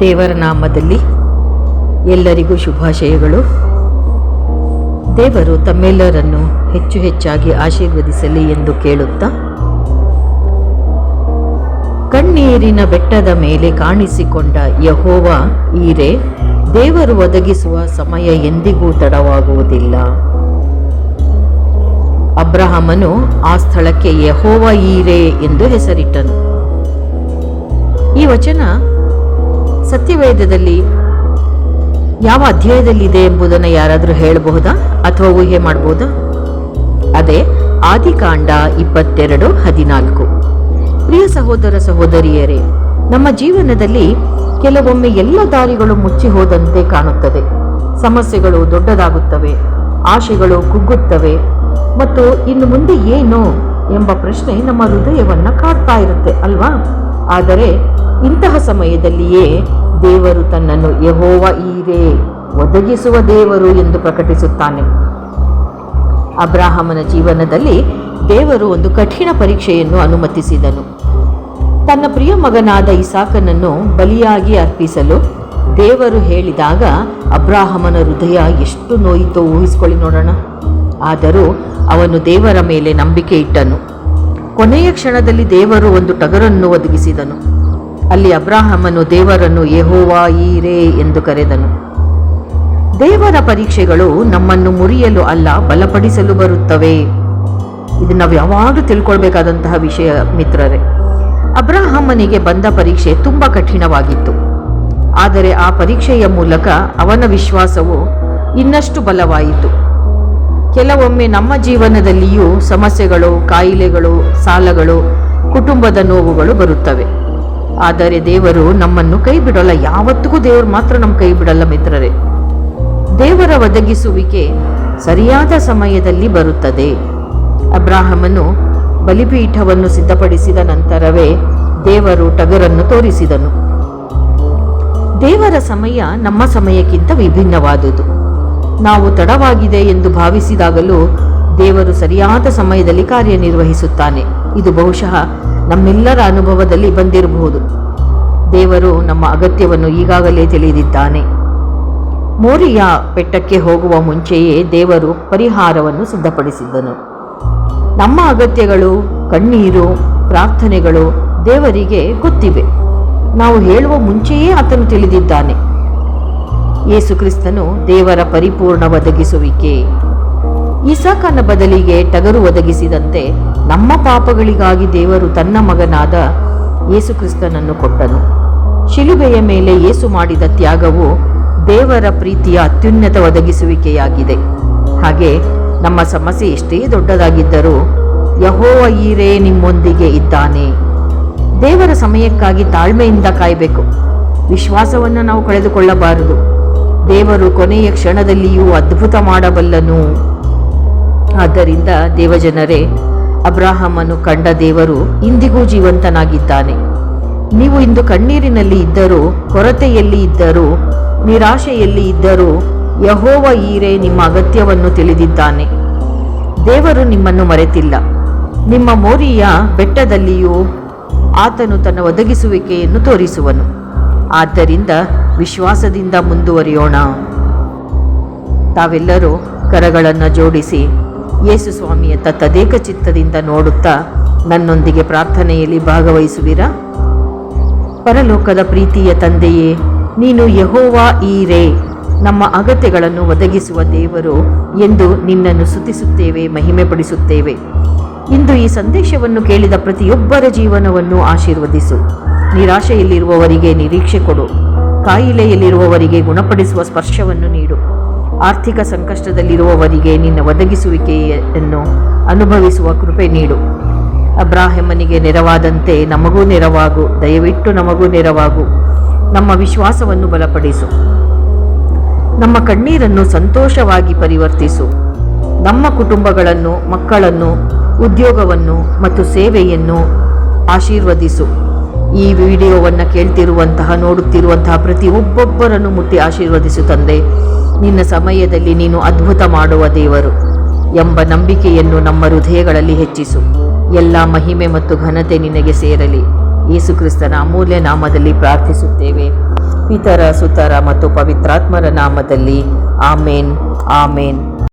ದೇವರ ನಾಮದಲ್ಲಿ ಎಲ್ಲರಿಗೂ ಶುಭಾಶಯಗಳು. ದೇವರು ತಮ್ಮೆಲ್ಲರನ್ನು ಹೆಚ್ಚು ಹೆಚ್ಚಾಗಿ ಆಶೀರ್ವದಿಸಲಿ ಎಂದು ಕೇಳುತ್ತಾ, ಕಣ್ಣೀರಿನ ಬೆಟ್ಟದ ಮೇಲೆ ಕಾಣಿಸಿಕೊಂಡ ಯೆಹೋವ ಈರೆ, ದೇವರು ಒದಗಿಸುವ ಸಮಯ ಎಂದಿಗೂ ತಡವಾಗುವುದಿಲ್ಲ. ಅಬ್ರಹಾಮನು ಆ ಸ್ಥಳಕ್ಕೆ ಯೆಹೋವ ಈರೆ ಎಂದು ಹೆಸರಿಟ್ಟನು. ಈ ವಚನ ಸತ್ಯವೇದದಲ್ಲಿ ಯಾವ ಅಧ್ಯಾಯದಲ್ಲಿದೆ ಎಂಬುದನ್ನು ಯಾರಾದರೂ ಹೇಳಬಹುದಾ ಅಥವಾ ಊಹೆ ಮಾಡಬಹುದಾ? ಅದೇ ಆದಿಕಾಂಡ 22:14. ಪ್ರಿಯ ಸಹೋದರ ಸಹೋದರಿಯರೇ, ನಮ್ಮ ಜೀವನದಲ್ಲಿ ಕೆಲವೊಮ್ಮೆ ಎಲ್ಲ ದಾರಿಗಳು ಮುಚ್ಚಿ ಹೋದಂತೆ ಕಾಣುತ್ತದೆ. ಸಮಸ್ಯೆಗಳು ದೊಡ್ಡದಾಗುತ್ತವೆ, ಆಶೆಗಳು ಕುಗ್ಗುತ್ತವೆ ಮತ್ತು ಇನ್ನು ಮುಂದೆ ಏನು ಎಂಬ ಪ್ರಶ್ನೆ ನಮ್ಮ ಹೃದಯವನ್ನು ಕಾಡ್ತಾ ಇರುತ್ತೆ ಅಲ್ವಾ? ಆದರೆ ಇಂತಹ ಸಮಯದಲ್ಲಿಯೇ ದೇವರು ತನ್ನನ್ನು ಯೆಹೋವ ಈರೆ, ಒದಗಿಸುವ ದೇವರು ಎಂದು ಪ್ರಕಟಿಸುತ್ತಾನೆ. ಅಬ್ರಹಾಮನ ಜೀವನದಲ್ಲಿ ದೇವರು ಒಂದು ಕಠಿಣ ಪರೀಕ್ಷೆಯನ್ನು ಅನುಮತಿಸಿದನು. ತನ್ನ ಪ್ರಿಯ ಮಗನಾದ ಇಸಾಕನನ್ನು ಬಲಿಯಾಗಿ ಅರ್ಪಿಸಲು ದೇವರು ಹೇಳಿದಾಗ ಅಬ್ರಹಾಮನ ಹೃದಯ ಎಷ್ಟು ನೋಯಿತೋ ಊಹಿಸಿಕೊಳ್ಳಿ ನೋಡೋಣ. ಆದರೂ ಅವನು ದೇವರ ಮೇಲೆ ನಂಬಿಕೆ ಇಟ್ಟನು. ಕೊನೆಯ ಕ್ಷಣದಲ್ಲಿ ದೇವರು ಒಂದು ಟಗರನ್ನು ಒದಗಿಸಿದನು. ಅಲ್ಲಿ ಅಬ್ರಹಾಮನು ದೇವರನ್ನು ಯೆಹೋವ ಈರೆ ಎಂದು ಕರೆದನು. ದೇವರ ಪರೀಕ್ಷೆಗಳು ನಮ್ಮನ್ನು ಮುರಿಯಲು ಅಲ್ಲ, ಬಲಪಡಿಸಲು ಬರುತ್ತವೆ. ಇದು ನಾವು ಯಾವಾಗಲೂ ತಿಳ್ಕೊಳ್ಬೇಕಾದಂತಹ ವಿಷಯ ಮಿತ್ರರೇ. ಅಬ್ರಹಾಮನಿಗೆ ಬಂದ ಪರೀಕ್ಷೆ ತುಂಬ ಕಠಿಣವಾಗಿತ್ತು. ಆದರೆ ಆ ಪರೀಕ್ಷೆಯ ಮೂಲಕ ಅವನ ವಿಶ್ವಾಸವು ಇನ್ನಷ್ಟು ಬಲವಾಯಿತು. ಕೆಲವೊಮ್ಮೆ ನಮ್ಮ ಜೀವನದಲ್ಲಿಯೂ ಸಮಸ್ಯೆಗಳು, ಕಾಯಿಲೆಗಳು, ಸಾಲಗಳು, ಕುಟುಂಬದ ನೋವುಗಳು ಬರುತ್ತವೆ. ಆದರೆ ದೇವರು ನಮ್ಮನ್ನು ಕೈ ಬಿಡಲ್ಲ. ಯಾವತ್ತಿಗೂ ದೇವರು ಮಾತ್ರ ನಮ್ಮ ಕೈ ಬಿಡಲ್ಲ ಮಿತ್ರರೇ. ದೇವರ ಒದಗಿಸುವಿಕೆ ಸರಿಯಾದ ಸಮಯದಲ್ಲಿ ಬರುತ್ತದೆ. ಅಬ್ರಹಾಮನು ಬಲಿಪೀಠವನ್ನು ಸಿದ್ಧಪಡಿಸಿದ ನಂತರವೇ ದೇವರು ಟಗರನ್ನು ತೋರಿಸಿದನು. ದೇವರ ಸಮಯ ನಮ್ಮ ಸಮಯಕ್ಕಿಂತ ವಿಭಿನ್ನವಾದುದು. ನಾವು ತಡವಾಗಿದೆ ಎಂದು ಭಾವಿಸಿದಾಗಲೂ ದೇವರು ಸರಿಯಾದ ಸಮಯದಲ್ಲಿ ಕಾರ್ಯನಿರ್ವಹಿಸುತ್ತಾನೆ. ಇದು ಬಹುಶಃ ನಮ್ಮೆಲ್ಲರ ಅನುಭವದಲ್ಲಿ ಬಂದಿರಬಹುದು. ದೇವರು ನಮ್ಮ ಅಗತ್ಯವನ್ನು ಈಗಾಗಲೇ ತಿಳಿದಿದ್ದಾನೆ. ಮೋರಿಯಾ ಬೆಟ್ಟಕ್ಕೆ ಹೋಗುವ ಮುಂಚೆಯೇ ದೇವರು ಪರಿಹಾರವನ್ನು ಸಿದ್ಧಪಡಿಸಿದ್ದನು. ನಮ್ಮ ಅಗತ್ಯಗಳು, ಕಣ್ಣೀರು, ಪ್ರಾರ್ಥನೆಗಳು ದೇವರಿಗೆ ಗೊತ್ತಿವೆ. ನಾವು ಹೇಳುವ ಮುಂಚೆಯೇ ಆತನು ತಿಳಿದಿದ್ದಾನೆ. ಯೇಸು ಕ್ರಿಸ್ತನು ದೇವರ ಪರಿಪೂರ್ಣ ಒದಗಿಸುವಿಕೆ. ಇಸಾಕನ ಬದಲಿಗೆ ಟಗರು ಒದಗಿಸಿದಂತೆ ನಮ್ಮ ಪಾಪಗಳಿಗಾಗಿ ದೇವರು ತನ್ನ ಮಗನಾದ ಯೇಸು ಕ್ರಿಸ್ತನನ್ನು ಕೊಟ್ಟನು. ಶಿಲುಬೆಯ ಮೇಲೆ ಯೇಸು ಮಾಡಿದ ತ್ಯಾಗವು ದೇವರ ಪ್ರೀತಿಯ ಅತ್ಯುನ್ನತ ಒದಗಿಸುವಿಕೆಯಾಗಿದೆ. ಹಾಗೆ ನಮ್ಮ ಸಮಸ್ಯೆ ಎಷ್ಟೇ ದೊಡ್ಡದಾಗಿದ್ದರೂ ಯೆಹೋವ ಈರೆ ನಿಮ್ಮೊಂದಿಗೆ ಇದ್ದಾನೆ. ದೇವರ ಸಮಯಕ್ಕಾಗಿ ತಾಳ್ಮೆಯಿಂದ ಕಾಯಬೇಕು. ವಿಶ್ವಾಸವನ್ನು ನಾವು ಕಳೆದುಕೊಳ್ಳಬಾರದು. ದೇವರು ಕೊನೆಯ ಕ್ಷಣದಲ್ಲಿಯೂ ಅದ್ಭುತ ಮಾಡಬಲ್ಲನು. ಆದ್ದರಿಂದ ದೇವಜನರೇ, ಅಬ್ರಹಾಮನು ಕಂಡ ದೇವರು ಇಂದಿಗೂ ಜೀವಂತನಾಗಿದ್ದಾನೆ. ನೀವು ಇಂದು ಕಣ್ಣೀರಿನಲ್ಲಿ ಇದ್ದರೂ, ಕೊರತೆಯಲ್ಲಿ ಇದ್ದರೂ, ನಿರಾಶೆಯಲ್ಲಿ ಇದ್ದರೂ ಯೆಹೋವ ಈರೆ ನಿಮ್ಮ ಅಗತ್ಯವನ್ನು ತಿಳಿದಿದ್ದಾನೆ. ದೇವರು ನಿಮ್ಮನ್ನು ಮರೆತಿಲ್ಲ. ನಿಮ್ಮ ಮೋರಿಯ ಬೆಟ್ಟದಲ್ಲಿಯೂ ಆತನು ತನ್ನ ಒದಗಿಸುವಿಕೆಯನ್ನು ತೋರಿಸುವನು. ಆದ್ದರಿಂದ ವಿಶ್ವಾಸದಿಂದ ಮುಂದುವರಿಯೋಣ. ತಾವೆಲ್ಲರೂ ಕರಗಳನ್ನು ಜೋಡಿಸಿ ಯೇಸು ಸ್ವಾಮಿಯತ್ತ ತದೇಕ ಚಿತ್ತದಿಂದ ನೋಡುತ್ತಾ ನನ್ನೊಂದಿಗೆ ಪ್ರಾರ್ಥನೆಯಲ್ಲಿ ಭಾಗವಹಿಸುವಿರಾ? ಪರಲೋಕದ ಪ್ರೀತಿಯ ತಂದೆಯೇ, ನೀನು ಯೆಹೋವ ಈರೆ, ನಮ್ಮ ಅಗತ್ಯಗಳನ್ನು ಒದಗಿಸುವ ದೇವರು ಎಂದು ನಿನ್ನನ್ನು ಸ್ತುತಿಸುತ್ತೇವೆ, ಮಹಿಮೆಪಡಿಸುತ್ತೇವೆ. ಇಂದು ಈ ಸಂದೇಶವನ್ನು ಕೇಳಿದ ಪ್ರತಿಯೊಬ್ಬರ ಜೀವನವನ್ನು ಆಶೀರ್ವದಿಸು. ನಿರಾಶೆಯಲ್ಲಿರುವವರಿಗೆ ನಿರೀಕ್ಷೆ ಕೊಡು. ಕಾಯಿಲೆಯಲ್ಲಿರುವವರಿಗೆ ಗುಣಪಡಿಸುವ ಸ್ಪರ್ಶವನ್ನು ನೀಡು. ಆರ್ಥಿಕ ಸಂಕಷ್ಟದಲ್ಲಿರುವವರಿಗೆ ನಿನ್ನ ಒದಗಿಸುವಿಕೆಯನ್ನು ಅನುಭವಿಸುವ ಕೃಪೆ ನೀಡು. ಅಬ್ರಹಾಮನಿಗೆ ನೆರವಾದಂತೆ ನಮಗೂ ನೆರವಾಗು. ದಯವಿಟ್ಟು ನಮಗೂ ನೆರವಾಗು. ನಮ್ಮ ವಿಶ್ವಾಸವನ್ನು ಬಲಪಡಿಸು. ನಮ್ಮ ಕಣ್ಣೀರನ್ನು ಸಂತೋಷವಾಗಿ ಪರಿವರ್ತಿಸು. ನಮ್ಮ ಕುಟುಂಬಗಳನ್ನು, ಮಕ್ಕಳನ್ನು, ಉದ್ಯೋಗವನ್ನು ಮತ್ತು ಸೇವೆಯನ್ನು ಆಶೀರ್ವದಿಸು. ಈ ವಿಡಿಯೋವನ್ನು ಕೇಳ್ತಿರುವಂತಹ, ನೋಡುತ್ತಿರುವಂತಹ ಪ್ರತಿಯೊಬ್ಬೊಬ್ಬರನ್ನು ಮುಟ್ಟಿ ಆಶೀರ್ವದಿಸು ತಂದೆ. ನಿನ್ನ ಸಮಯದಲ್ಲಿ ನೀನು ಅದ್ಭುತ ಮಾಡುವ ದೇವರು ಎಂಬ ನಂಬಿಕೆಯನ್ನು ನಮ್ಮ ಹೃದಯಗಳಲ್ಲಿ ಹೆಚ್ಚಿಸು. ಎಲ್ಲ ಮಹಿಮೆ ಮತ್ತು ಘನತೆ ನಿನಗೆ ಸೇರಲಿ. ಯೇಸು ಕ್ರಿಸ್ತನ ಅಮೂಲ್ಯ ನಾಮದಲ್ಲಿ ಪ್ರಾರ್ಥಿಸುತ್ತೇವೆ. ಪಿತರ ಸುತರ ಮತ್ತು ಪವಿತ್ರಾತ್ಮರ ನಾಮದಲ್ಲಿ ಆಮೇನ್ ಆಮೇನ್.